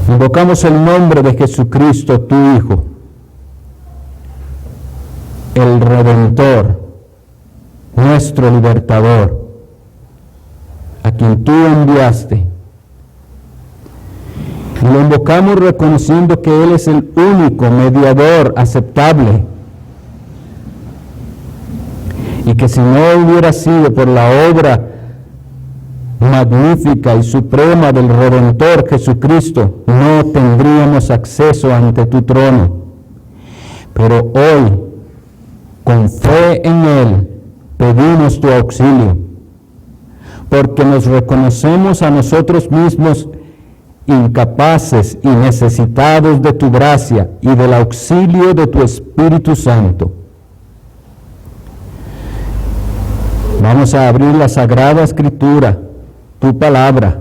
Invocamos el nombre de Jesucristo, tu Hijo, el Redentor, nuestro libertador, a quien tú enviaste. Y lo invocamos reconociendo que Él es el único mediador aceptable. Y que si no hubiera sido por la obra magnífica y suprema del Redentor Jesucristo, no tendríamos acceso ante tu trono. Pero hoy, con fe en Él, pedimos tu auxilio, porque nos reconocemos a nosotros mismos incapaces y necesitados de tu gracia y del auxilio de tu Espíritu Santo. Vamos a abrir la Sagrada Escritura, tu palabra.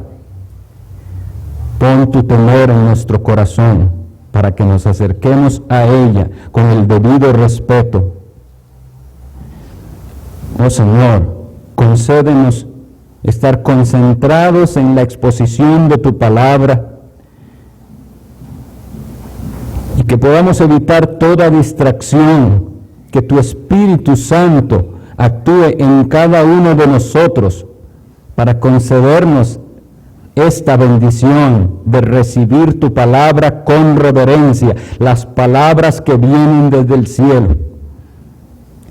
Pon tu temor en nuestro corazón para que nos acerquemos a ella con el debido respeto. Oh Señor, concédenos estar concentrados en la exposición de tu palabra y que podamos evitar toda distracción, que tu Espíritu Santo actúe en cada uno de nosotros para concedernos esta bendición de recibir tu palabra con reverencia, las palabras que vienen desde el cielo.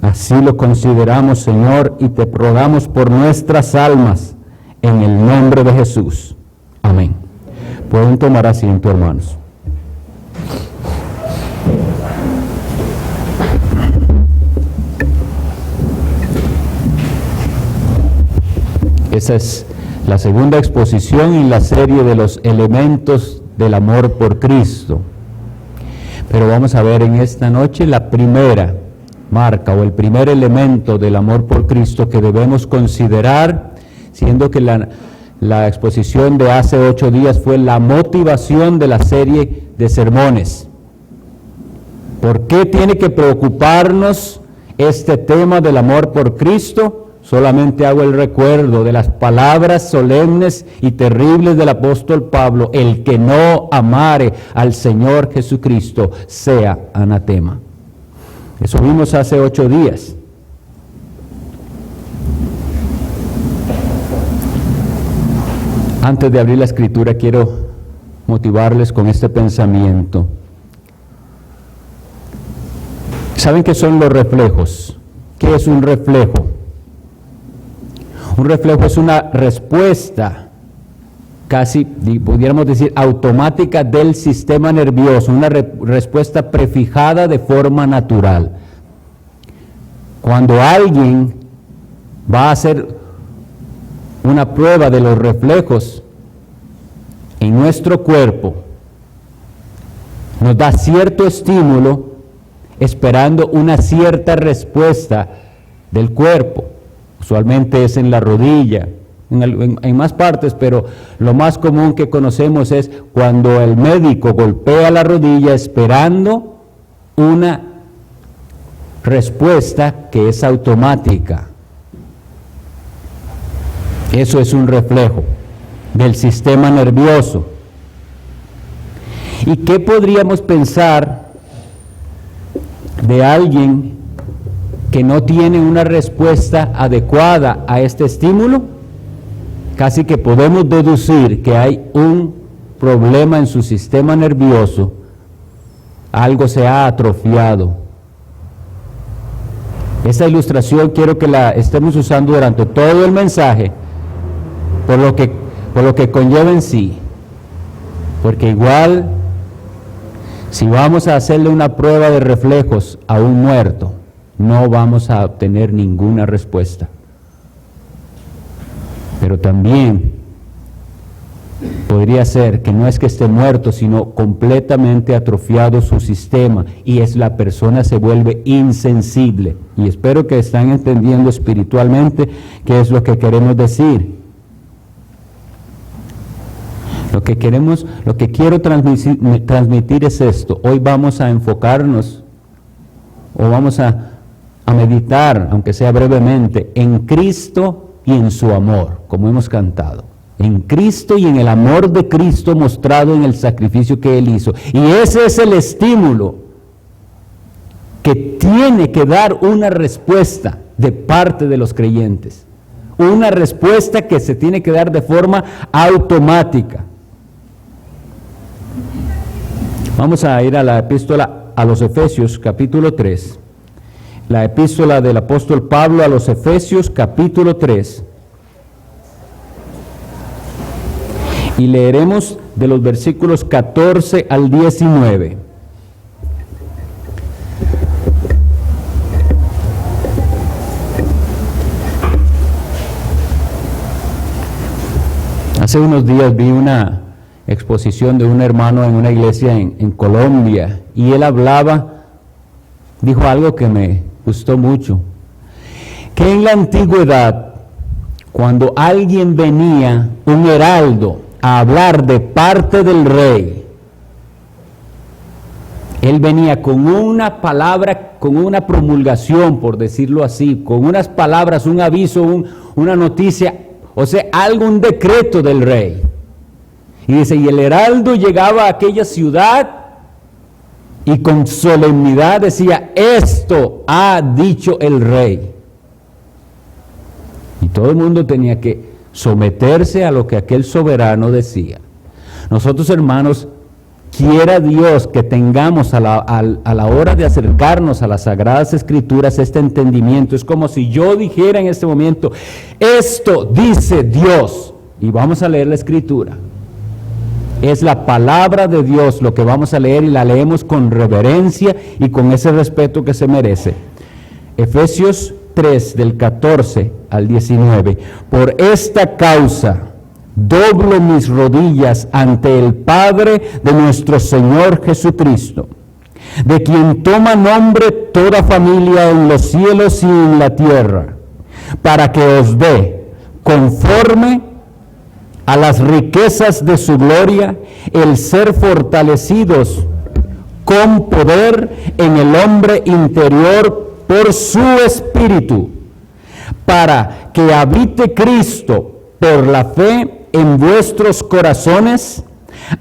Así lo consideramos, Señor, y te rogamos por nuestras almas, en el nombre de Jesús. Amén. Pueden tomar asiento, hermanos. Esa es la segunda exposición en la serie de los elementos del amor por Cristo. Pero vamos a ver en esta noche la primera marca o el primer elemento del amor por Cristo que debemos considerar, siendo que la exposición de hace 8 días fue la motivación de la serie de sermones. ¿Por qué tiene que preocuparnos este tema del amor por Cristo? Solamente hago el recuerdo de las palabras solemnes y terribles del apóstol Pablo: el que no amare al Señor Jesucristo sea anatema. Eso vimos hace 8 días. Antes de abrir la Escritura, quiero motivarles con este pensamiento. ¿Saben qué son los reflejos? ¿Qué es un reflejo? Un reflejo es una respuesta, casi pudiéramos decir automática, del sistema nervioso, una respuesta prefijada de forma natural. Cuando alguien va a hacer una prueba de los reflejos en nuestro cuerpo, nos da cierto estímulo esperando una cierta respuesta del cuerpo. Usualmente es en la rodilla, en más partes, pero lo más común que conocemos es cuando el médico golpea la rodilla esperando una respuesta que es automática. Eso es un reflejo del sistema nervioso. ¿Y qué podríamos pensar de alguien que no tiene una respuesta adecuada a este estímulo? Casi que podemos deducir que hay un problema en su sistema nervioso, algo se ha atrofiado. Esa ilustración quiero que la estemos usando durante todo el mensaje, por lo que conlleva en sí, porque igual, si vamos a hacerle una prueba de reflejos a un muerto, no vamos a obtener ninguna respuesta. Pero también podría ser que no es que esté muerto, sino completamente atrofiado su sistema, y la persona se vuelve insensible. Y espero que están entendiendo espiritualmente qué es lo que queremos decir. Lo que quiero transmitir es esto. Hoy vamos a enfocarnos, o vamos a meditar, aunque sea brevemente, en Cristo y en su amor, como hemos cantado. en Cristo y en el amor de Cristo mostrado en el sacrificio que Él hizo. Y ese es el estímulo que tiene que dar una respuesta de parte de los creyentes. Una respuesta que se tiene que dar de forma automática. Vamos a ir a la epístola a los Efesios, capítulo 3. La epístola del apóstol Pablo a los Efesios, capítulo 3. Y leeremos de los versículos 14 al 19. Hace unos días vi una exposición de un hermano en una iglesia en Colombia, y él dijo algo que me gustó mucho, que en la antigüedad, cuando alguien venía, un heraldo, a hablar de parte del rey, él venía con una palabra, con una promulgación, por decirlo así, con unas palabras, un aviso, una noticia, o sea, algún decreto del rey. Y dice, y el heraldo llegaba a aquella ciudad y con solemnidad decía, esto ha dicho el rey. Y todo el mundo tenía que someterse a lo que aquel soberano decía. Nosotros, hermanos, quiera Dios que tengamos a la hora de acercarnos a las Sagradas Escrituras este entendimiento. Es como si yo dijera en este momento, esto dice Dios, y vamos a leer la Escritura. Es la palabra de Dios lo que vamos a leer, y la leemos con reverencia y con ese respeto que se merece. Efesios 3, del 14 al 19. Por esta causa doblo mis rodillas ante el Padre de nuestro Señor Jesucristo, de quien toma nombre toda familia en los cielos y en la tierra, para que os dé, conforme a las riquezas de su gloria, el ser fortalecidos con poder en el hombre interior por su Espíritu, para que habite Cristo por la fe en vuestros corazones,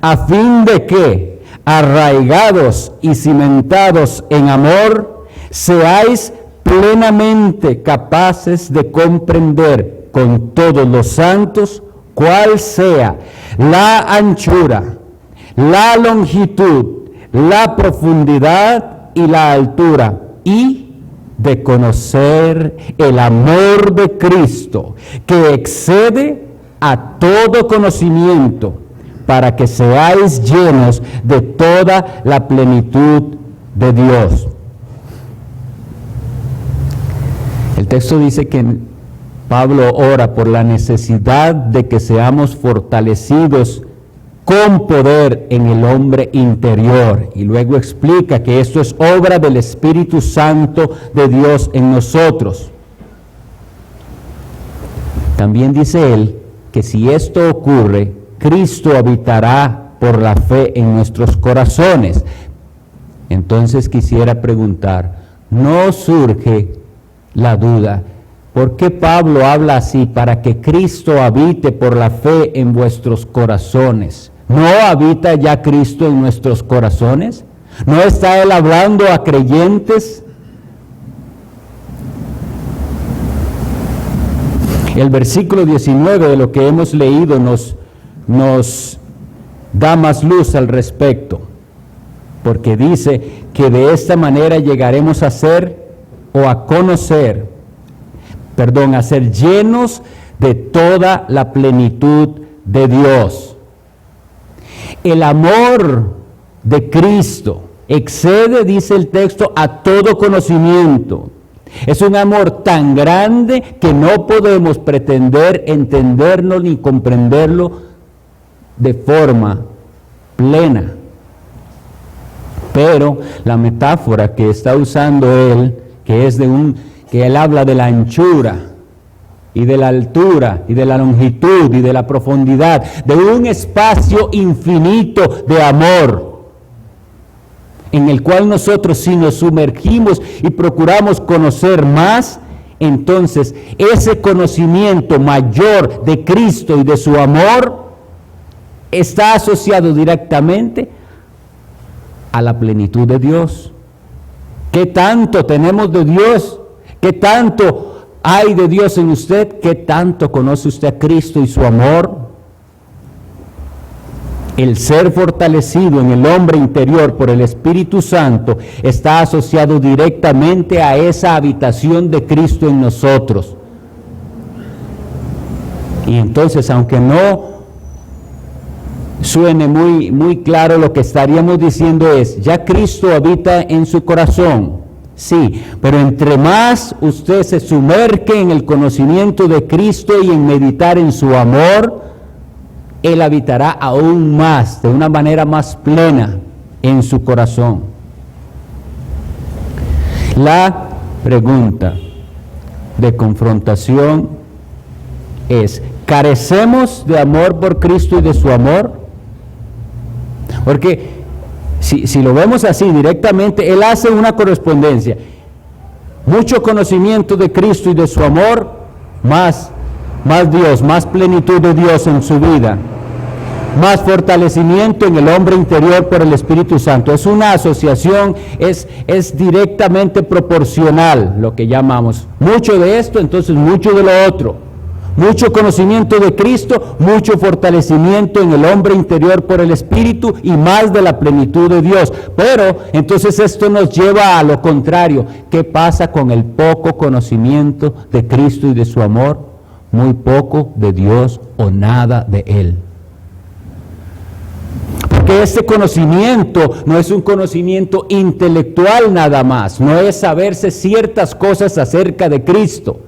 a fin de que, arraigados y cimentados en amor, seáis plenamente capaces de comprender con todos los santos cuál sea la anchura, la longitud, la profundidad y la altura, y de conocer el amor de Cristo, que excede a todo conocimiento, para que seáis llenos de toda la plenitud de Dios. El texto dice que Pablo ora por la necesidad de que seamos fortalecidos con poder en el hombre interior, y luego explica que esto es obra del Espíritu Santo de Dios en nosotros. También dice él que si esto ocurre, Cristo habitará por la fe en nuestros corazones. Entonces quisiera preguntar, ¿no surge la duda? ¿Por qué Pablo habla así? Para que Cristo habite por la fe en vuestros corazones. ¿No habita ya Cristo en nuestros corazones? ¿No está Él hablando a creyentes? El versículo 19 de lo que hemos leído nos da más luz al respecto, porque dice que de esta manera llegaremos a ser o a conocer, a ser llenos de toda la plenitud de Dios. El amor de Cristo excede, dice el texto, a todo conocimiento. Es un amor tan grande que no podemos pretender entenderlo ni comprenderlo de forma plena. Pero la metáfora que está usando él, que él habla de la anchura y de la altura y de la longitud y de la profundidad, de un espacio infinito de amor, en el cual nosotros, si nos sumergimos y procuramos conocer más, entonces ese conocimiento mayor de Cristo y de su amor está asociado directamente a la plenitud de Dios. ¿Qué tanto tenemos de Dios? ¿Qué tanto hay de Dios en usted? ¿Qué tanto conoce usted a Cristo y su amor? El ser fortalecido en el hombre interior por el Espíritu Santo está asociado directamente a esa habitación de Cristo en nosotros. Y entonces, aunque no suene muy claro, lo que estaríamos diciendo es, ya Cristo habita en su corazón, sí, pero entre más usted se sumerge en el conocimiento de Cristo y en meditar en su amor, Él habitará aún más, de una manera más plena, en su corazón. La pregunta de confrontación es, ¿carecemos de amor por Cristo y de su amor? Porque si lo vemos así directamente, Él hace una correspondencia. Mucho conocimiento de Cristo y de su amor, más Dios, más plenitud de Dios en su vida, más fortalecimiento en el hombre interior por el Espíritu Santo. Es una asociación, es directamente proporcional, lo que llamamos. Mucho de esto, entonces mucho de lo otro. Mucho conocimiento de Cristo, mucho fortalecimiento en el hombre interior por el Espíritu y más de la plenitud de Dios. Pero entonces esto nos lleva a lo contrario. ¿Qué pasa con el poco conocimiento de Cristo y de su amor? Muy poco de Dios o nada de Él. Porque este conocimiento no es un conocimiento intelectual nada más, no es saberse ciertas cosas acerca de Cristo.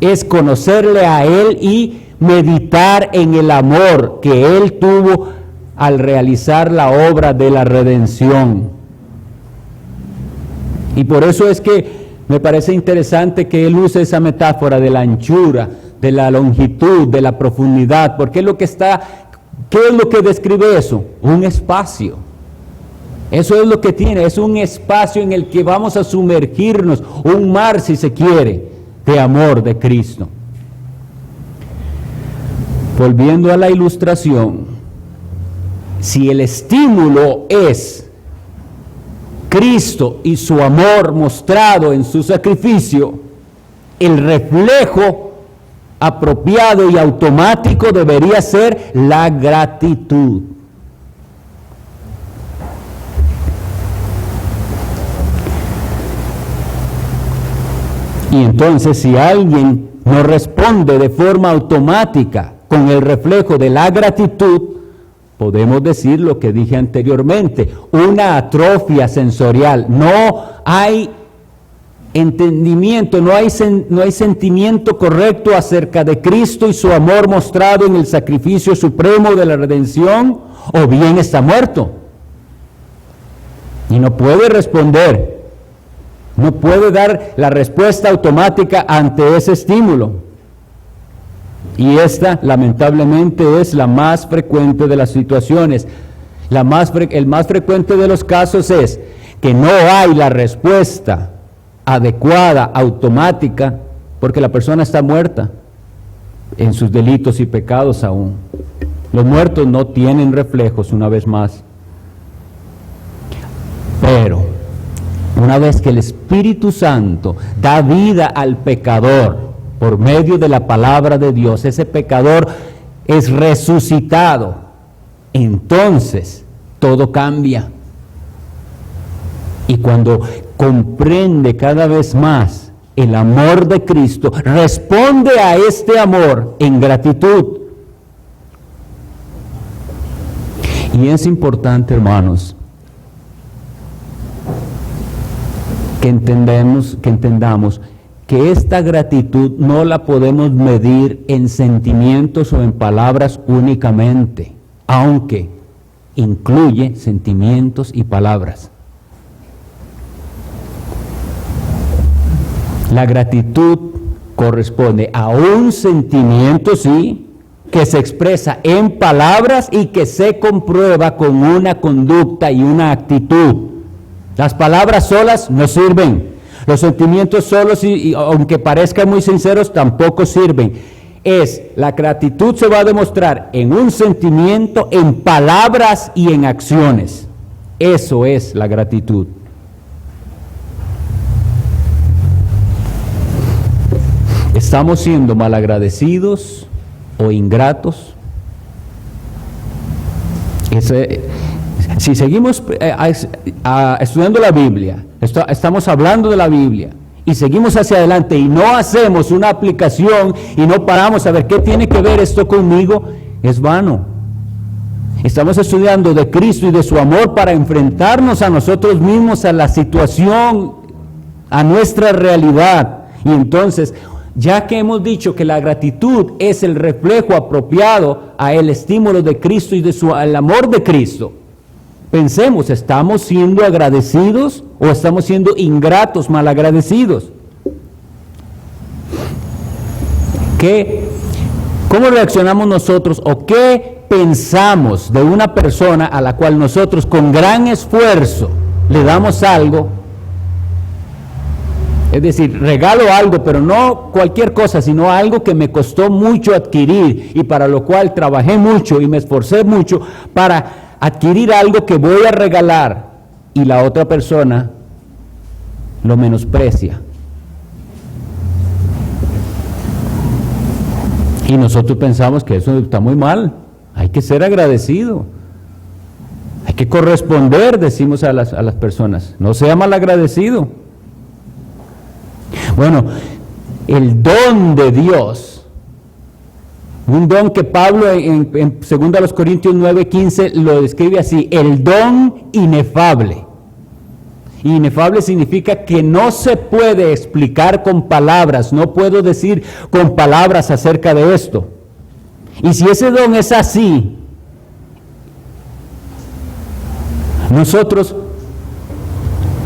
Es conocerle a Él y meditar en el amor que Él tuvo al realizar la obra de la redención. Y por eso es que me parece interesante que Él use esa metáfora de la anchura, de la longitud, de la profundidad, porque es lo que ¿qué es lo que describe eso? Un espacio. Eso es lo que tiene, es un espacio en el que vamos a sumergirnos, un mar si se quiere, de amor de Cristo. Volviendo a la ilustración, si el estímulo es Cristo y su amor mostrado en su sacrificio, el reflejo apropiado y automático debería ser la gratitud. Y entonces, si alguien no responde de forma automática con el reflejo de la gratitud, podemos decir lo que dije anteriormente, una atrofia sensorial. No hay entendimiento, no hay sentimiento correcto acerca de Cristo y su amor mostrado en el sacrificio supremo de la redención, o bien está muerto. Y no puede responder. No puede dar la respuesta automática ante ese estímulo. Y esta, lamentablemente, es la más frecuente de las situaciones. El más frecuente de los casos es que no hay la respuesta adecuada, automática, porque la persona está muerta en sus delitos y pecados aún. Los muertos no tienen reflejos, una vez más. Pero una vez que el Espíritu Santo da vida al pecador por medio de la palabra de Dios, ese pecador es resucitado, entonces todo cambia. Y cuando comprende cada vez más el amor de Cristo, responde a este amor en gratitud. Y es importante, hermanos, que entendamos que esta gratitud no la podemos medir en sentimientos o en palabras únicamente, aunque incluye sentimientos y palabras. La gratitud corresponde a un sentimiento, sí, que se expresa en palabras y que se comprueba con una conducta y una actitud. Las palabras solas no sirven. Los sentimientos solos, y aunque parezcan muy sinceros, tampoco sirven. La gratitud se va a demostrar en un sentimiento, en palabras y en acciones. Eso es la gratitud. ¿Estamos siendo malagradecidos o ingratos? Si seguimos estudiando la Biblia, estamos hablando de la Biblia, y seguimos hacia adelante y no hacemos una aplicación y no paramos a ver qué tiene que ver esto conmigo, es vano. Estamos estudiando de Cristo y de su amor para enfrentarnos a nosotros mismos, a la situación, a nuestra realidad. Y entonces, ya que hemos dicho que la gratitud es el reflejo apropiado a el estímulo de Cristo y al amor de Cristo, pensemos, ¿estamos siendo agradecidos o estamos siendo ingratos, malagradecidos? ¿Cómo reaccionamos nosotros o qué pensamos de una persona a la cual nosotros con gran esfuerzo le damos algo? Es decir, regalo algo, pero no cualquier cosa, sino algo que me costó mucho adquirir y para lo cual trabajé mucho y me esforcé mucho para adquirir algo que voy a regalar, y la otra persona lo menosprecia. Y nosotros pensamos que eso está muy mal. Hay que ser agradecido. Hay que corresponder, decimos a las personas. No sea malagradecido. Bueno, el don de Dios, un don que Pablo en 2 Corintios 9:15 lo describe así: el don inefable. Inefable significa que no se puede explicar con palabras, no puedo decir con palabras acerca de esto. Y si ese don es así, nosotros,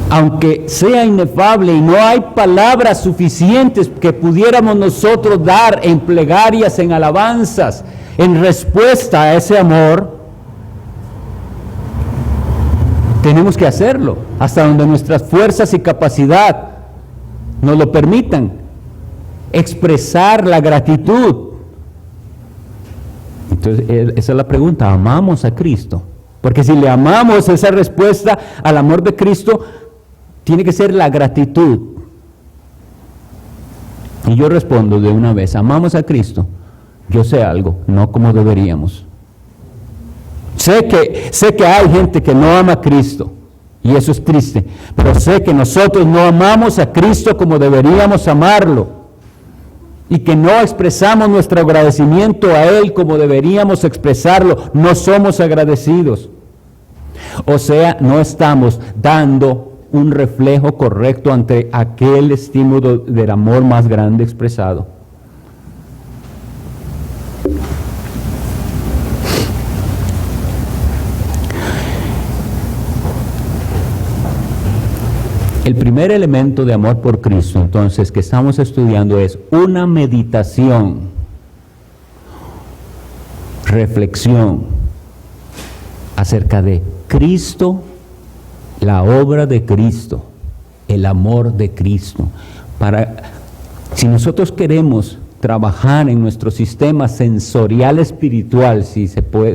aunque sea inefable y no hay palabras suficientes que pudiéramos nosotros dar en plegarias, en alabanzas, en respuesta a ese amor, tenemos que hacerlo hasta donde nuestras fuerzas y capacidad nos lo permitan, expresar la gratitud. Entonces, esa es la pregunta: ¿amamos a Cristo? Porque si le amamos, esa respuesta al amor de Cristo tiene que ser la gratitud. Y yo respondo de una vez: ¿amamos a Cristo? Yo sé algo, no como deberíamos. Sé que hay gente que no ama a Cristo, y eso es triste, pero sé que nosotros no amamos a Cristo como deberíamos amarlo, y que no expresamos nuestro agradecimiento a Él como deberíamos expresarlo. No somos agradecidos. O sea, no estamos dando un reflejo correcto ante aquel estímulo del amor más grande expresado. El primer elemento de amor por Cristo, entonces, que estamos estudiando es una meditación, reflexión acerca de Cristo, la obra de Cristo, el amor de Cristo. Si nosotros queremos trabajar en nuestro sistema sensorial espiritual, si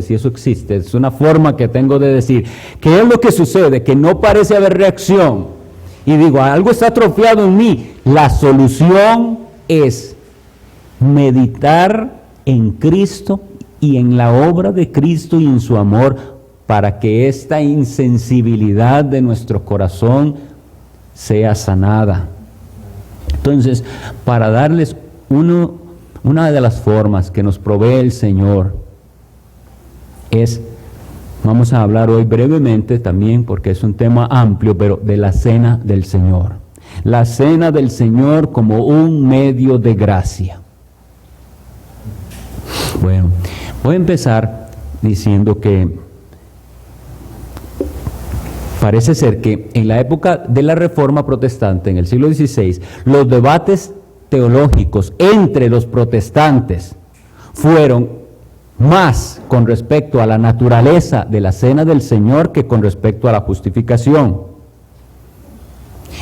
eso existe, es una forma que tengo de decir, ¿qué es lo que sucede? Que no parece haber reacción. Y digo, algo está atrofiado en mí. La solución es meditar en Cristo y en la obra de Cristo y en su amor, para que esta insensibilidad de nuestro corazón sea sanada. Entonces, para darles una de las formas que nos provee el Señor vamos a hablar hoy brevemente también, porque es un tema amplio, pero de la cena del Señor. La cena del Señor como un medio de gracia. Bueno, voy a empezar diciendo que parece ser que en la época de la Reforma Protestante, en el siglo XVI, los debates teológicos entre los protestantes fueron más con respecto a la naturaleza de la cena del Señor que con respecto a la justificación.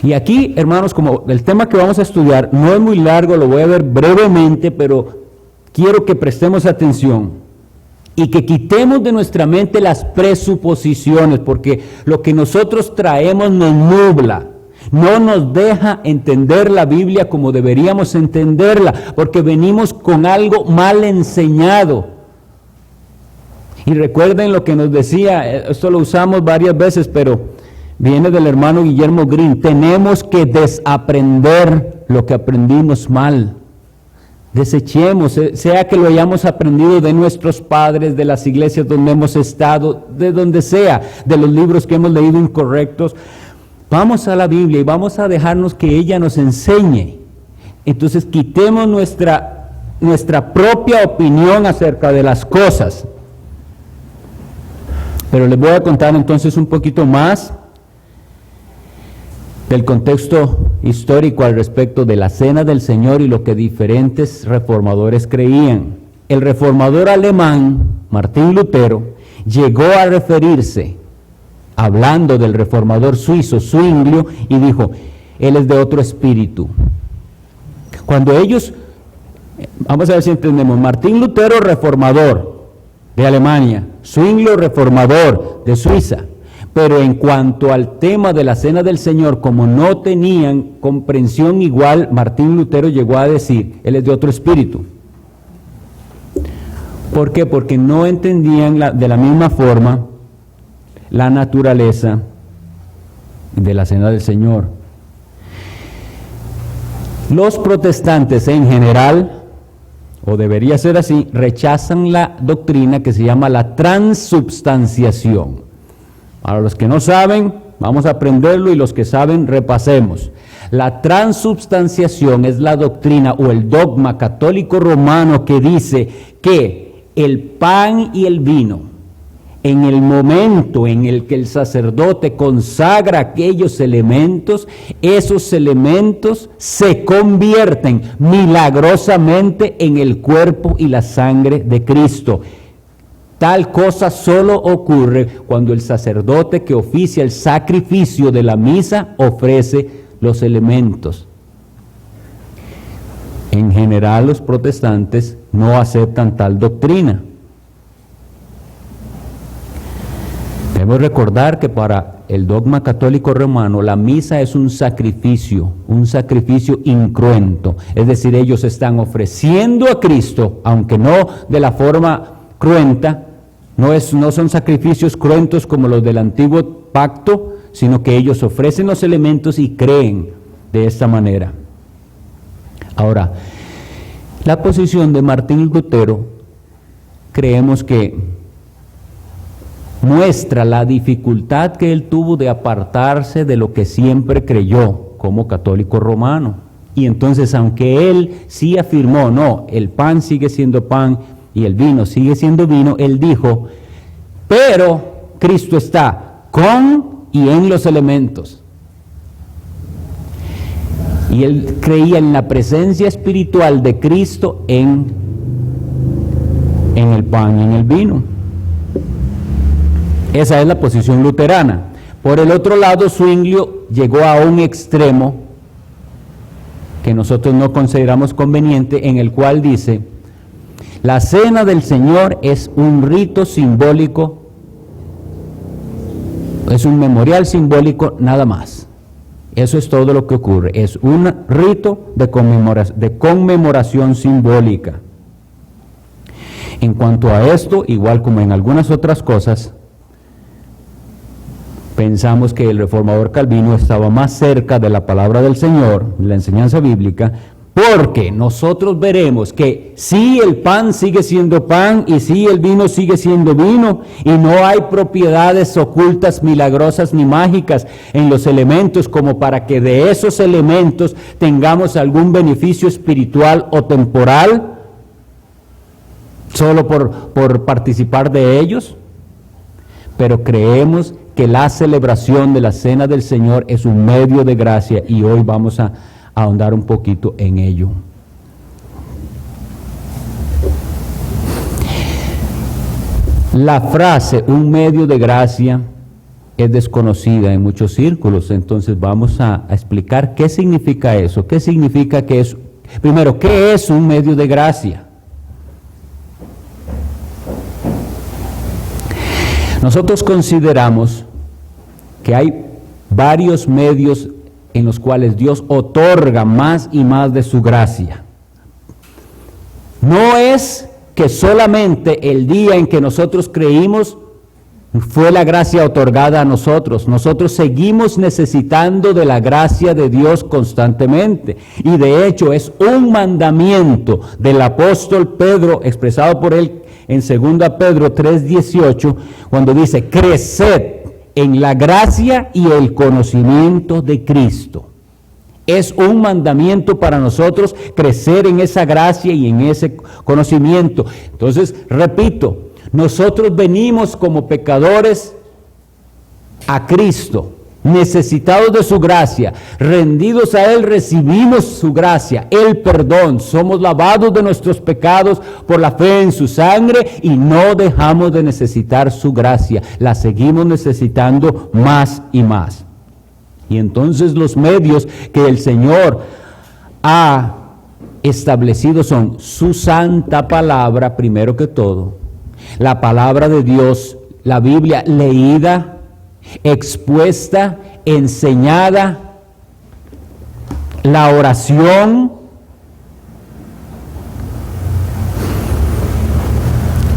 Y aquí, hermanos, como el tema que vamos a estudiar no es muy largo, lo voy a ver brevemente, pero quiero que prestemos atención y que quitemos de nuestra mente las presuposiciones, porque lo que nosotros traemos nos nubla, no nos deja entender la Biblia como deberíamos entenderla, porque venimos con algo mal enseñado. Y recuerden lo que nos decía, esto lo usamos varias veces, pero viene del hermano Guillermo Green: tenemos que desaprender lo que aprendimos mal. Desechemos, sea que lo hayamos aprendido de nuestros padres, de las iglesias donde hemos estado, de donde sea, de los libros que hemos leído incorrectos. Vamos a la Biblia y vamos a dejarnos que ella nos enseñe. Entonces quitemos nuestra propia opinión acerca de las cosas. Pero les voy a contar entonces un poquito más del contexto histórico al respecto de la Cena del Señor y lo que diferentes reformadores creían. El reformador alemán, Martín Lutero, llegó a referirse, hablando del reformador suizo Zwinglio, y dijo: él es de otro espíritu. Cuando ellos, vamos a ver si entendemos, Martín Lutero, reformador de Alemania, Zwinglio, reformador de Suiza. Pero en cuanto al tema de la Cena del Señor, como no tenían comprensión igual, Martín Lutero llegó a decir: él es de otro espíritu. ¿Por qué? Porque no entendían de la misma forma la naturaleza de la Cena del Señor. Los protestantes en general, o debería ser así, rechazan la doctrina que se llama la transubstanciación. Para los que no saben, vamos a aprenderlo, y los que saben, repasemos. La transubstanciación es la doctrina o el dogma católico romano que dice que el pan y el vino, en el momento en el que el sacerdote consagra aquellos elementos, esos elementos se convierten milagrosamente en el cuerpo y la sangre de Cristo. Tal cosa solo ocurre cuando el sacerdote que oficia el sacrificio de la misa ofrece los elementos. En general, los protestantes no aceptan tal doctrina. Debemos recordar que para el dogma católico romano, la misa es un sacrificio incruento. Es decir, ellos están ofreciendo a Cristo, aunque no de la forma cruenta. No son sacrificios cruentos como los del antiguo pacto, sino que ellos ofrecen los elementos y creen de esta manera. Ahora, la posición de Martín Lutero, creemos que muestra la dificultad que él tuvo de apartarse de lo que siempre creyó como católico romano. Y entonces, aunque él sí afirmó, no, el pan sigue siendo pan y el vino sigue siendo vino, él dijo: pero Cristo está con y en los elementos. Y él creía en la presencia espiritual de Cristo en el pan y en el vino. Esa es la posición luterana. Por el otro lado, Zwinglio llegó a un extremo que nosotros no consideramos conveniente, en el cual dice: la Cena del Señor es un rito simbólico, es un memorial simbólico nada más. Eso es todo lo que ocurre, es un rito de conmemoración simbólica. En cuanto a esto, igual como en algunas otras cosas, pensamos que el reformador Calvino estaba más cerca de la palabra del Señor, la enseñanza bíblica, porque nosotros veremos que sí, el pan sigue siendo pan y sí, el vino sigue siendo vino, y no hay propiedades ocultas, milagrosas ni mágicas en los elementos como para que de esos elementos tengamos algún beneficio espiritual o temporal solo por participar de ellos. Pero creemos que la celebración de la Cena del Señor es un medio de gracia, y hoy vamos a ahondar un poquito en ello. La frase "un medio de gracia" es desconocida en muchos círculos, entonces vamos a explicar qué significa eso, qué significa que es, primero, ¿qué es un medio de gracia? Nosotros consideramos que hay varios medios en los cuales Dios otorga más y más de su gracia. No es que solamente el día en que nosotros creímos fue la gracia otorgada a nosotros. Nosotros seguimos necesitando de la gracia de Dios constantemente. Y de hecho es un mandamiento del apóstol Pedro, expresado por él en 2 Pedro 3:18, cuando dice: creced en la gracia y el conocimiento de Cristo. Es un mandamiento para nosotros crecer en esa gracia y en ese conocimiento. Entonces, repito, nosotros venimos como pecadores a Cristo, necesitados de su gracia, rendidos a Él, recibimos su gracia, el perdón, somos lavados de nuestros pecados por la fe en su sangre y no dejamos de necesitar su gracia, la seguimos necesitando más y más. Y entonces los medios que el Señor ha establecido son su santa palabra, primero que todo, la palabra de Dios, la Biblia leída, expuesta, enseñada, la oración,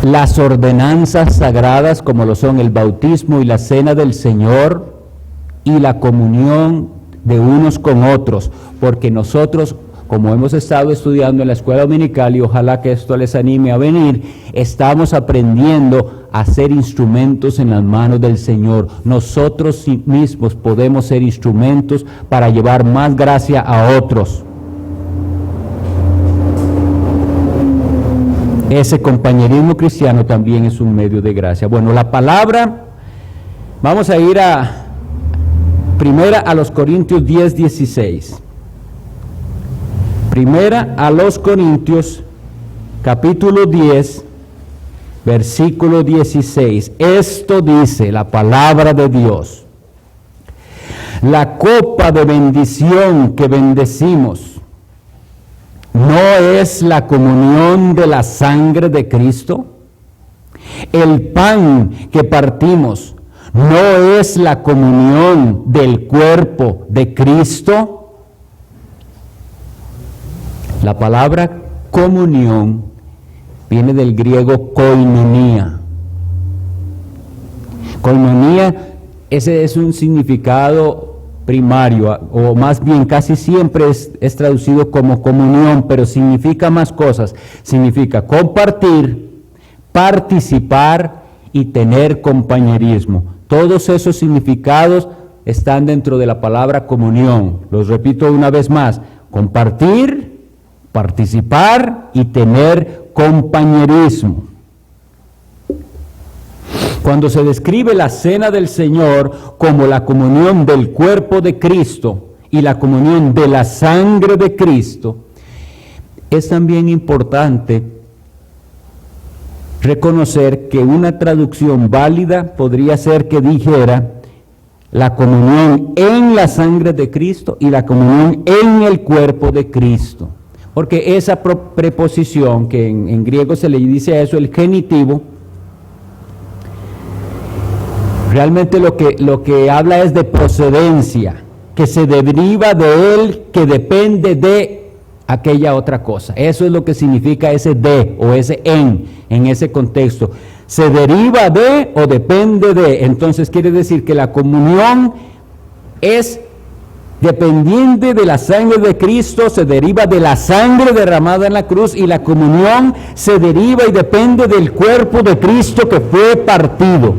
las ordenanzas sagradas como lo son el bautismo y la cena del Señor y la comunión de unos con otros, porque nosotros, como hemos estado estudiando en la escuela dominical, y ojalá que esto les anime a venir, estamos aprendiendo a ser instrumentos en las manos del Señor. Nosotros mismos podemos ser instrumentos para llevar más gracia a otros. Ese compañerismo cristiano también es un medio de gracia. Bueno, la palabra, vamos a ir primera a los Corintios 10:16. Primera a los Corintios, capítulo 10, versículo 16. Esto dice la palabra de Dios: la copa de bendición que bendecimos, ¿no es la comunión de la sangre de Cristo? El pan que partimos, ¿no es la comunión del cuerpo de Cristo? La palabra comunión viene del griego koinonia. Koinonia, ese es un significado primario, o más bien casi siempre es traducido como comunión, pero significa más cosas. Significa compartir, participar y tener compañerismo. Todos esos significados están dentro de la palabra comunión. Los repito una vez más: compartir, participar y tener compañerismo. Cuando se describe la cena del Señor como la comunión del cuerpo de Cristo y la comunión de la sangre de Cristo, es también importante reconocer que una traducción válida podría ser que dijera la comunión en la sangre de Cristo y la comunión en el cuerpo de Cristo. Porque esa preposición, que en griego se le dice a eso el genitivo, realmente lo que habla es de procedencia, que se deriva de él, que depende de aquella otra cosa. Eso es lo que significa ese de o ese en ese contexto. Se deriva de o depende de. Entonces quiere decir que la comunión es dependiente de la sangre de Cristo, se deriva de la sangre derramada en la cruz, y la comunión se deriva y depende del cuerpo de Cristo que fue partido.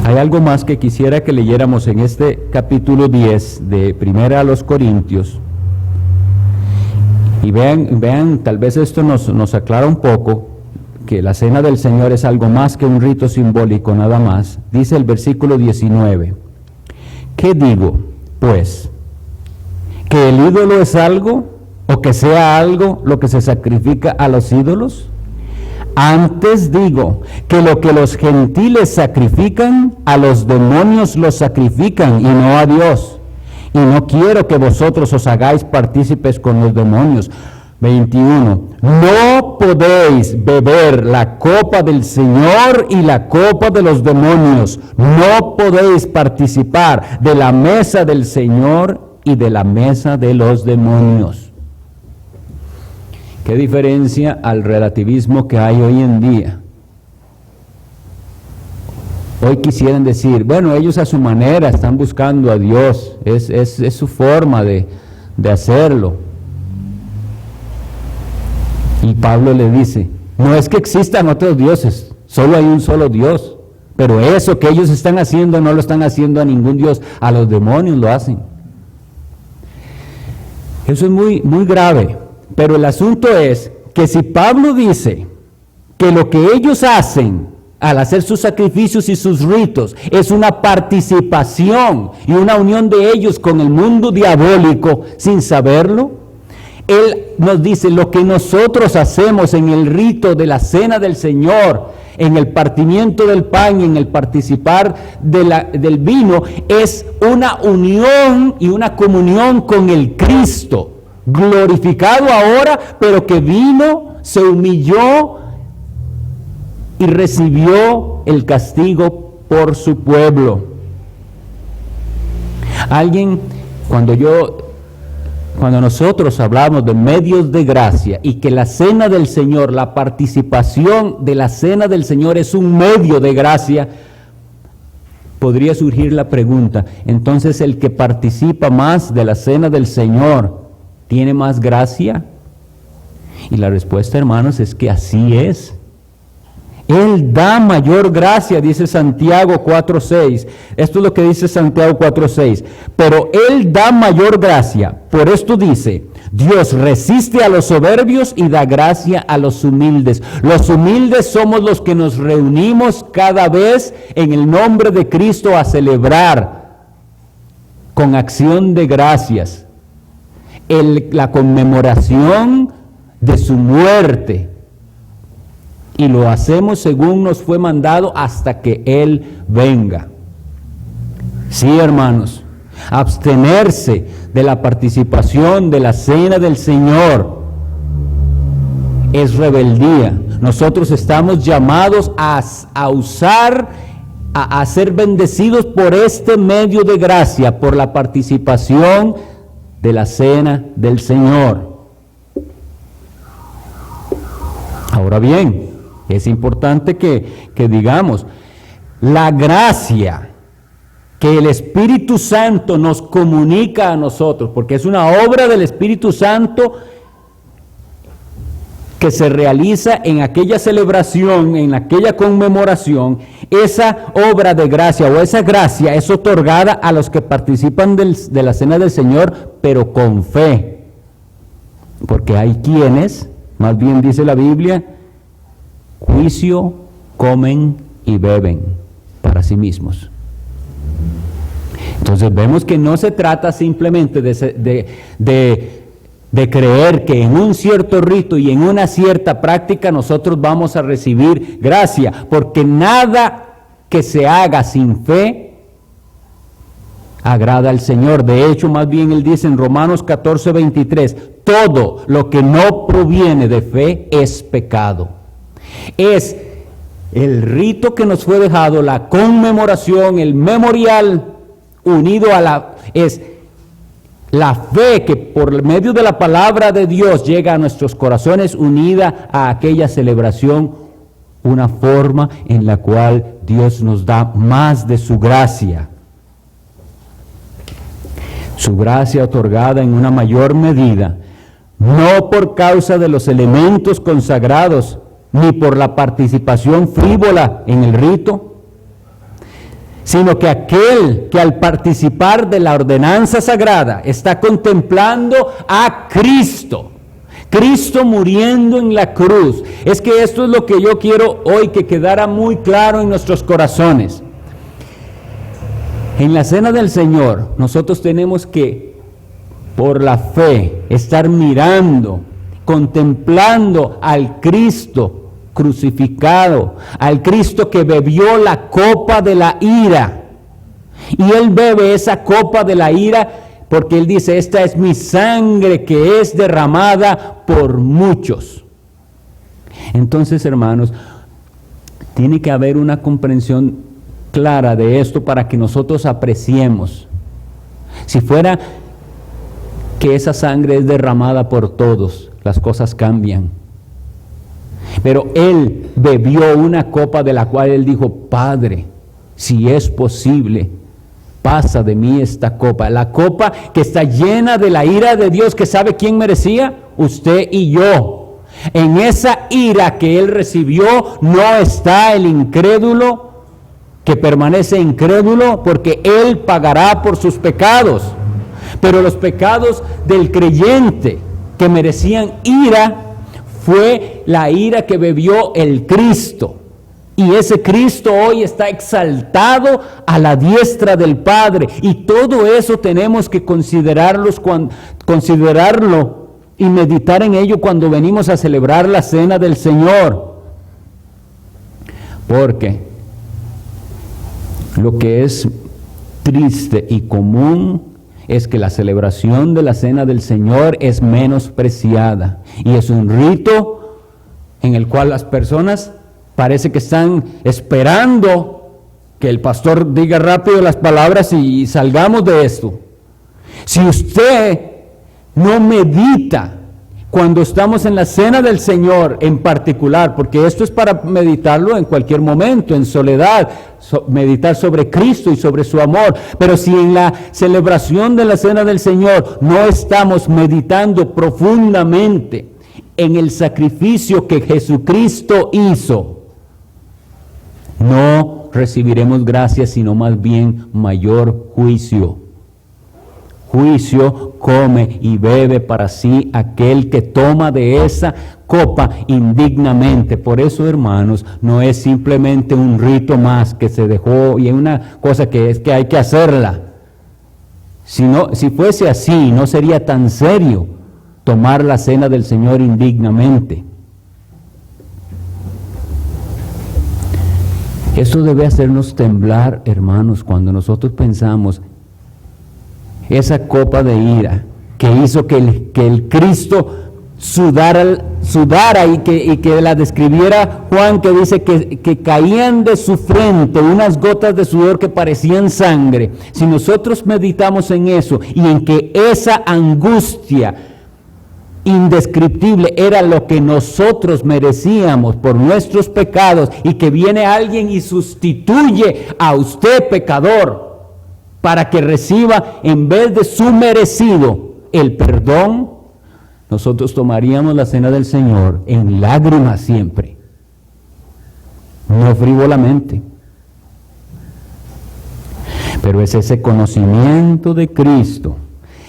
Hay algo más que quisiera que leyéramos en este capítulo 10 de Primera a los Corintios. Y vean, tal vez esto nos aclara un poco que la cena del Señor es algo más que un rito simbólico, nada más. Dice el versículo 19: ¿qué digo, pues? ¿Que el ídolo es algo, o que sea algo lo que se sacrifica a los ídolos? Antes digo que lo que los gentiles sacrifican, a los demonios los sacrifican y no a Dios. Y no quiero que vosotros os hagáis partícipes con los demonios. 21. No podéis beber la copa del Señor y la copa de los demonios. No podéis participar de la mesa del Señor y de la mesa de los demonios. ¿Qué diferencia al relativismo que hay hoy en día? Hoy quisieran decir, bueno, ellos a su manera están buscando a Dios, es su forma de hacerlo. Y Pablo le dice, no es que existan otros dioses, solo hay un solo Dios, pero eso que ellos están haciendo no lo están haciendo a ningún Dios, a los demonios lo hacen. Eso es muy, muy grave, pero el asunto es que si Pablo dice que lo que ellos hacen al hacer sus sacrificios y sus ritos es una participación y una unión de ellos con el mundo diabólico sin saberlo, él nos dice lo que nosotros hacemos en el rito de la cena del Señor, en el partimiento del pan y en el participar del vino, es una unión y una comunión con el Cristo, glorificado ahora, pero que vino, se humilló y recibió el castigo por su pueblo. Cuando nosotros hablamos de medios de gracia y que la cena del Señor, la participación de la cena del Señor es un medio de gracia, podría surgir la pregunta, entonces el que participa más de la cena del Señor, ¿tiene más gracia? Y la respuesta, hermanos, es que así es. Él da mayor gracia, dice Santiago 4:6. Esto es lo que dice Santiago 4:6. Pero Él da mayor gracia. Por esto dice, Dios resiste a los soberbios y da gracia a los humildes. Los humildes somos los que nos reunimos cada vez en el nombre de Cristo a celebrar con acción de gracias la conmemoración de su muerte. Y lo hacemos según nos fue mandado hasta que Él venga. Sí, hermanos, abstenerse de la participación de la cena del Señor es rebeldía. Nosotros estamos llamados a ser bendecidos por este medio de gracia, por la participación de la cena del Señor. Ahora bien, es importante que digamos, la gracia que el Espíritu Santo nos comunica a nosotros, porque es una obra del Espíritu Santo que se realiza en aquella celebración, en aquella conmemoración, esa obra de gracia o esa gracia es otorgada a los que participan de la cena del Señor, pero con fe. Porque hay quienes, más bien dice la Biblia, juicio comen y beben para sí mismos. Entonces vemos que no se trata simplemente de creer que en un cierto rito y en una cierta práctica nosotros vamos a recibir gracia, porque nada que se haga sin fe agrada al Señor. De hecho, más bien Él dice en Romanos 14:23, todo lo que no proviene de fe es pecado. Es el rito que nos fue dejado, la conmemoración, el memorial unido es la fe que por medio de la palabra de Dios llega a nuestros corazones, unida a aquella celebración, una forma en la cual Dios nos da más de su gracia. Su gracia otorgada en una mayor medida, no por causa de los elementos consagrados, ni por la participación frívola en el rito, sino que aquel que al participar de la ordenanza sagrada está contemplando a Cristo, Cristo muriendo en la cruz. Es que esto es lo que yo quiero hoy que quedara muy claro en nuestros corazones. En la cena del Señor, nosotros tenemos que, por la fe, estar mirando, contemplando al Cristo crucificado, al Cristo que bebió la copa de la ira. Y Él bebe esa copa de la ira porque Él dice, esta es mi sangre que es derramada por muchos. Entonces, hermanos, tiene que haber una comprensión clara de esto para que nosotros apreciemos. Si fuera que esa sangre es derramada por todos, las cosas cambian. Pero Él bebió una copa de la cual Él dijo, Padre, si es posible, pasa de mí esta copa. La copa que está llena de la ira de Dios, que ¿sabe quién merecía? Usted y yo. En esa ira que Él recibió no está el incrédulo que permanece incrédulo, porque Él pagará por sus pecados. Pero los pecados del creyente que merecían ira, fue la ira que bebió el Cristo. Y ese Cristo hoy está exaltado a la diestra del Padre. Y todo eso tenemos que considerarlo y meditar en ello cuando venimos a celebrar la cena del Señor. Porque lo que es triste y común es que la celebración de la cena del Señor es menospreciada. Y es un rito en el cual las personas parece que están esperando que el pastor diga rápido las palabras y salgamos de esto. Si usted no medita cuando estamos en la cena del Señor en particular, porque esto es para meditarlo en cualquier momento, en soledad, meditar sobre Cristo y sobre su amor, pero si en la celebración de la cena del Señor no estamos meditando profundamente en el sacrificio que Jesucristo hizo, no recibiremos gracia, sino más bien mayor juicio. Juicio come y bebe para sí aquel que toma de esa copa indignamente. Por eso, hermanos, no es simplemente un rito más que se dejó y es una cosa que es que hay que hacerla. Si fuese así, no sería tan serio tomar la cena del Señor indignamente. Eso debe hacernos temblar, hermanos, cuando nosotros pensamos esa copa de ira que hizo que el Cristo sudara y que la describiera Juan, que dice que caían de su frente unas gotas de sudor que parecían sangre. Si nosotros meditamos en eso y en que esa angustia indescriptible era lo que nosotros merecíamos por nuestros pecados, y que viene alguien y sustituye a usted, pecador, para que reciba en vez de su merecido el perdón, nosotros tomaríamos la cena del Señor en lágrimas siempre, no frívolamente. Pero es ese conocimiento de Cristo,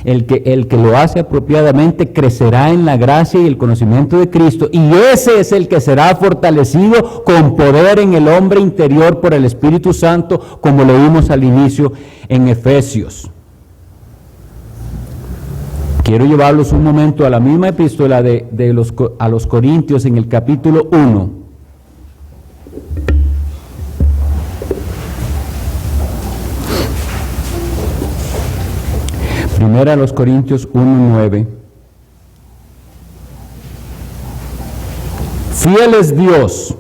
el que lo hace apropiadamente crecerá en la gracia y el conocimiento de Cristo, y ese es el que será fortalecido con poder en el hombre interior por el Espíritu Santo, como leímos al inicio en Efesios. Quiero llevarlos un momento a la misma epístola a los Corintios en el capítulo 1. Primera a los Corintios 1:9. Fiel es Dios,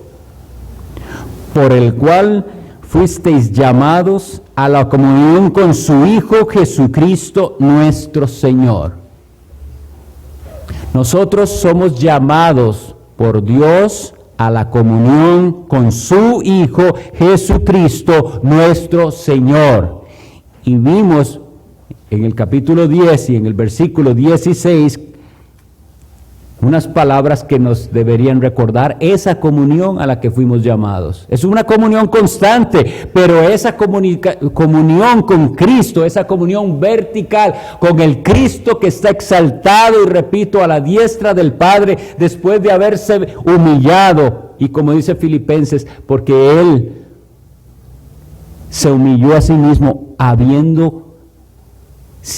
por el cual fuisteis llamados a la comunión con su Hijo Jesucristo nuestro Señor. Nosotros somos llamados por Dios a la comunión con su Hijo Jesucristo nuestro Señor. Y vimos en el capítulo 10 y en el versículo 16 unas palabras que nos deberían recordar esa comunión a la que fuimos llamados. Es una comunión constante, pero esa comunión con Cristo, esa comunión vertical con el Cristo que está exaltado, y repito, a la diestra del Padre, después de haberse humillado, y como dice Filipenses, porque Él se humilló a sí mismo, habiendo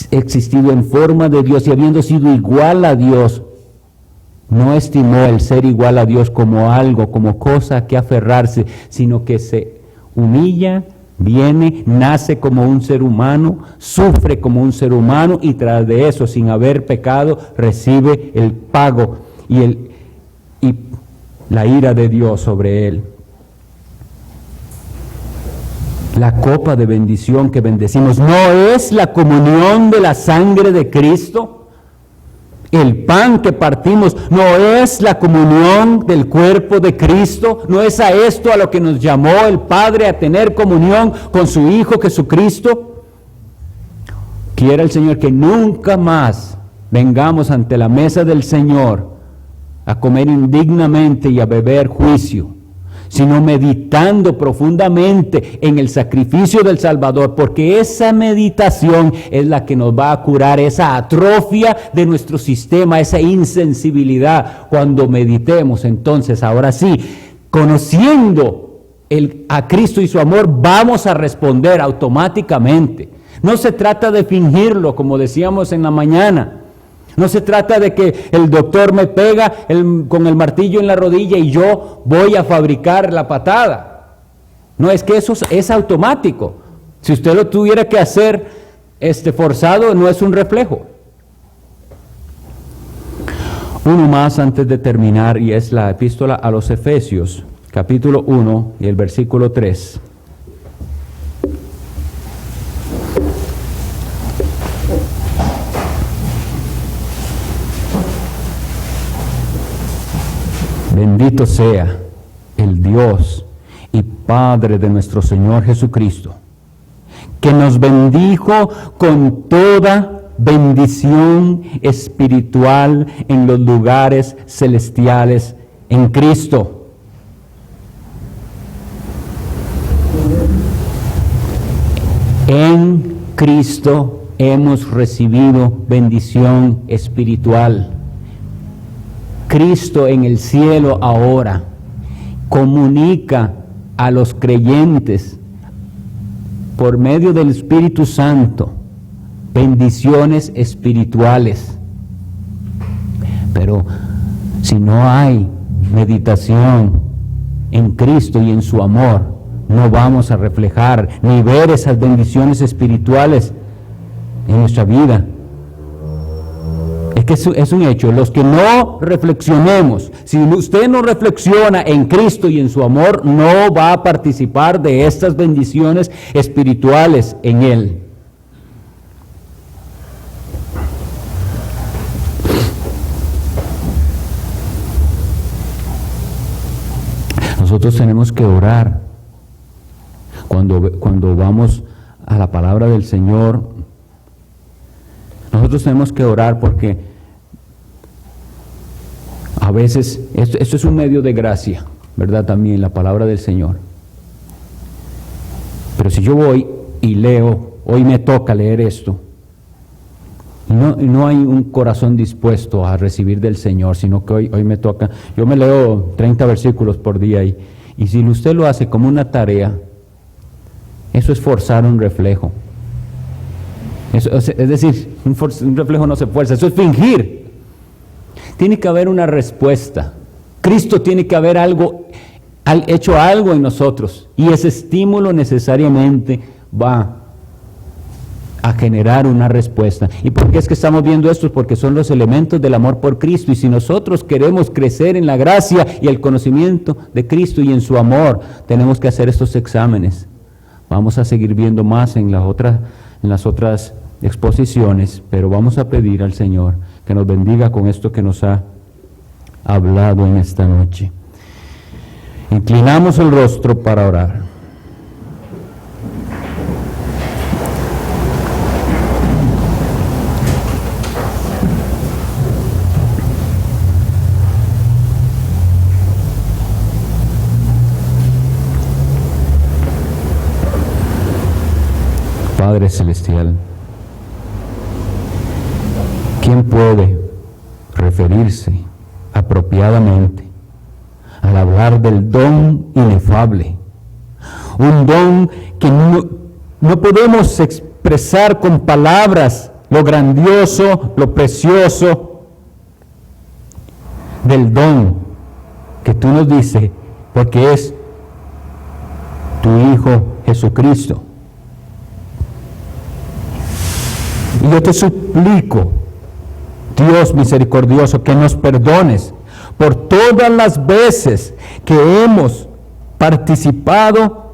existido en forma de Dios y habiendo sido igual a Dios, no estimó el ser igual a Dios como algo, como cosa a que aferrarse, sino que se humilla, viene, nace como un ser humano, sufre como un ser humano y tras de eso, sin haber pecado, recibe el pago y la ira de Dios sobre él. La copa de bendición que bendecimos no es la comunión de la sangre de Cristo. El pan que partimos no es la comunión del cuerpo de Cristo. No es a esto a lo que nos llamó el Padre, a tener comunión con su Hijo Jesucristo. Quiera el Señor que nunca más vengamos ante la mesa del Señor a comer indignamente y a beber juicio, sino meditando profundamente en el sacrificio del Salvador, porque esa meditación es la que nos va a curar esa atrofia de nuestro sistema, esa insensibilidad. Cuando meditemos, entonces, ahora sí, conociendo a Cristo y su amor, vamos a responder automáticamente. No se trata de fingirlo, como decíamos en la mañana. No se trata de que el doctor me pega con el martillo en la rodilla y yo voy a fabricar la patada. No, es que eso es automático. Si usted lo tuviera que hacer forzado, no es un reflejo. Uno más antes de terminar, y es la epístola a los Efesios, capítulo 1 y el versículo 3. Bendito sea el Dios y Padre de nuestro Señor Jesucristo, que nos bendijo con toda bendición espiritual en los lugares celestiales en Cristo. En Cristo hemos recibido bendición espiritual. Cristo en el cielo ahora comunica a los creyentes por medio del Espíritu Santo bendiciones espirituales. Pero si no hay meditación en Cristo y en su amor, no vamos a reflejar ni ver esas bendiciones espirituales en nuestra vida. Es que es un hecho. Los que no reflexionemos, si usted no reflexiona en Cristo y en su amor, no va a participar de estas bendiciones espirituales en Él. Nosotros tenemos que orar cuando vamos a la palabra del Señor. Nosotros tenemos que orar porque a veces esto es un medio de gracia, ¿verdad? También la palabra del Señor. Pero si yo voy y leo, hoy me toca leer esto, no hay un corazón dispuesto a recibir del Señor, sino que hoy me toca. Yo me leo 30 versículos por día y si usted lo hace como una tarea, eso es forzar un reflejo. Es decir, un reflejo no se fuerza, eso es fingir. Tiene que haber una respuesta. Cristo tiene que haber hecho algo en nosotros y ese estímulo necesariamente va a generar una respuesta. ¿Y por qué es que estamos viendo esto? Porque son los elementos del amor por Cristo, y si nosotros queremos crecer en la gracia y el conocimiento de Cristo y en su amor, tenemos que hacer estos exámenes. Vamos a seguir viendo más en las otras exposiciones, pero vamos a pedir al Señor que nos bendiga con esto que nos ha hablado en esta noche. Inclinamos el rostro para orar. Padre Celestial, ¿quién puede referirse apropiadamente al hablar del don inefable? Un don que no podemos expresar con palabras lo grandioso, lo precioso, del don que tú nos dices, porque es tu Hijo Jesucristo. Y yo te suplico, Dios misericordioso, que nos perdones por todas las veces que hemos participado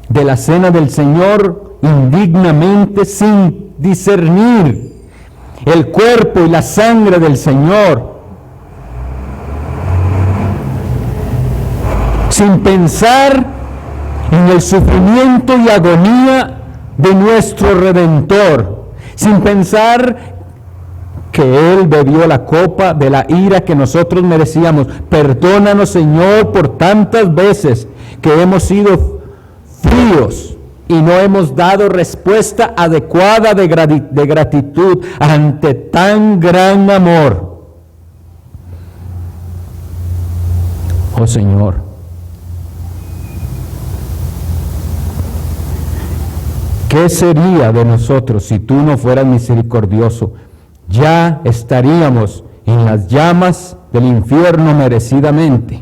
de la cena del Señor indignamente, sin discernir el cuerpo y la sangre del Señor, sin pensar en el sufrimiento y agonía de nuestro Redentor, sin pensar que Él bebió la copa de la ira que nosotros merecíamos. Perdónanos, Señor, por tantas veces que hemos sido fríos y no hemos dado respuesta adecuada de gratitud ante tan gran amor. Oh Señor, ¿qué sería de nosotros si tú no fueras misericordioso? Ya estaríamos en las llamas del infierno merecidamente.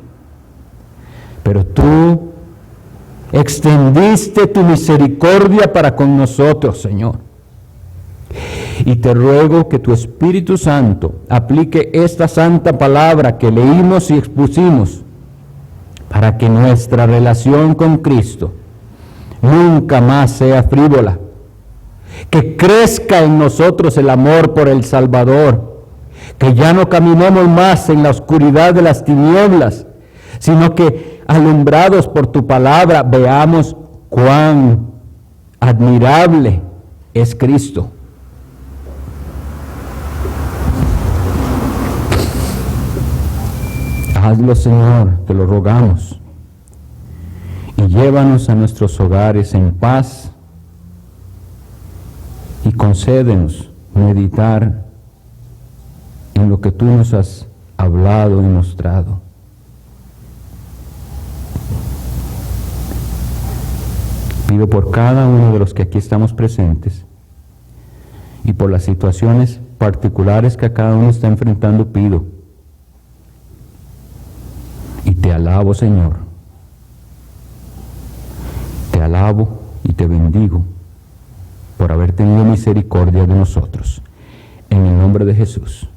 Pero tú extendiste tu misericordia para con nosotros, Señor. Y te ruego que tu Espíritu Santo aplique esta santa palabra que leímos y expusimos para que nuestra relación con Cristo nunca más sea frívola, que crezca en nosotros el amor por el Salvador, que ya no caminemos más en la oscuridad de las tinieblas, sino que alumbrados por tu palabra veamos cuán admirable es Cristo. Hazlo, Señor, te lo rogamos, y llévanos a nuestros hogares en paz, y concédenos meditar en lo que tú nos has hablado y mostrado. Pido por cada uno de los que aquí estamos presentes y por las situaciones particulares que cada uno está enfrentando, pido. Y te alabo, Señor. Te alabo y te bendigo por haber tenido misericordia de nosotros. En el nombre de Jesús.